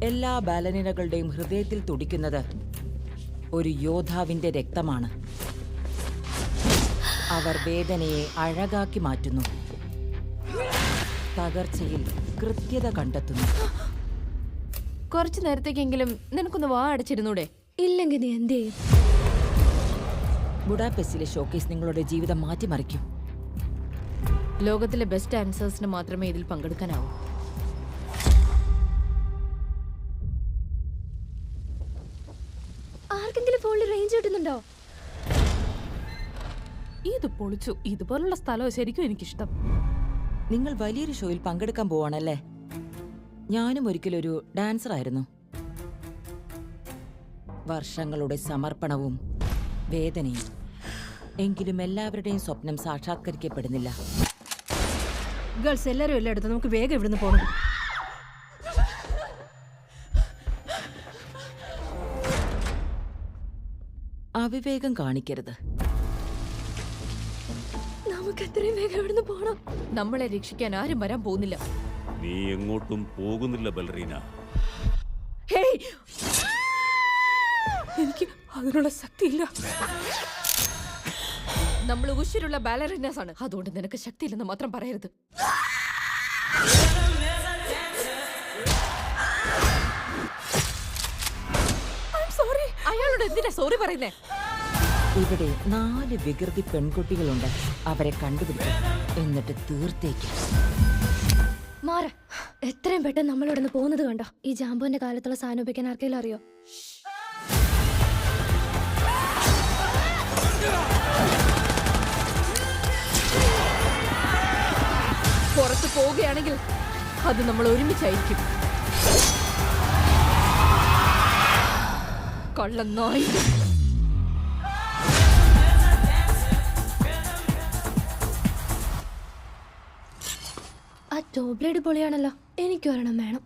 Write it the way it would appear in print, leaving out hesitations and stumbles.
എല്ലാ ബാലനിനകളുടെയും ഹൃദയത്തിൽ തുടിക്കുന്നത് ഒരു യോദ്ധാവിന്റെ രക്തമാണ്. അവർ വേദനയെ അഴകാക്കി മാറ്റുന്നു, തകർച്ചയിൽ കൃത്യത കണ്ടെത്തുന്നു. കുറച്ചു നേരത്തേക്കെങ്കിലും നിനക്കൊന്ന് വാ അടച്ചിരുന്നൂടെ? ഇല്ലെങ്കിൽ നീ എന്ത് ചെയ്യും? ബുഡാപെസ്റ്റിലെ ഷോക്കേസ് നിങ്ങളുടെ ജീവിതം മാറ്റിമറിക്കും. ലോകത്തിലെ ബെസ്റ്റ് ഡാൻസേഴ്സിന് മാത്രമേ ഇതിൽ പങ്കെടുക്കാനാവൂ. ആർക്കെങ്കിലും ഫോണിൽ റേഞ്ച് കിട്ടുന്നുണ്ടോ? ഇത് പൊളിച്ചു. ഇതുപോലുള്ള സ്ഥലം ശരിക്കും എനിക്കിഷ്ടം. നിങ്ങൾ വലിയൊരു ഷോയിൽ പങ്കെടുക്കാൻ പോവാണല്ലേ? ഞാനും ഒരിക്കലൊരു ഡാൻസർ ആയിരുന്നു. വർഷങ്ങളുടെ സമർപ്പണവും വേദനയും. എങ്കിലും എല്ലാവരുടെയും സ്വപ്നം സാക്ഷാത്കരിക്കപ്പെടുന്നില്ല. ഗേൾസ് എല്ലാരും എല്ലായിടത്തും നമുക്ക് വേഗം ഇവിടുന്ന് പോകണം. അവിവേകം കാണിക്കരുത്. നമുക്ക് എത്രയും വേഗം ഇവിടുന്ന് പോകണം. നമ്മളെ രക്ഷിക്കാൻ ആരും വരാൻ പോകുന്നില്ല. നീ എങ്ങോട്ടും പോകുന്നില്ല ബൽറീന. എനിക്ക് അതിനുള്ള ശക്തിയില്ല. നമ്മൾ ഉശിരുള്ള ബാലറിനാസ് ആണ്. അതുകൊണ്ട് നിനക്ക് ശക്തിയില്ലെന്ന് മാത്രം പറയരുത്. അയാളോട് എന്തിനാ സോറി പറയുന്നേ? ഇവിടെ 4 വികൃതി പെൺകുട്ടികളുണ്ട്. അവരെ കണ്ടുപിടിക്കും, എന്നിട്ട് തീർത്തേക്കും. മാറ, എത്രയും പെട്ടെന്ന് നമ്മളിവിടുന്ന് പോകുന്നത് കണ്ടോ? ഈ ജാമ്പുവിന്റെ കാലത്തുള്ള സാധനം ഉപയോഗിക്കാൻ ആർക്കെങ്കിലും അറിയോ? പുറത്ത് പോവുകയാണെങ്കിൽ അത് നമ്മൾ ഒരുമിച്ചായിരിക്കും. കള്ളനായി. ആ ടോപ്പ് ബ്ലേഡ് പൊളിയാണല്ലോ. എനിക്കൊരെണ്ണം വേണം.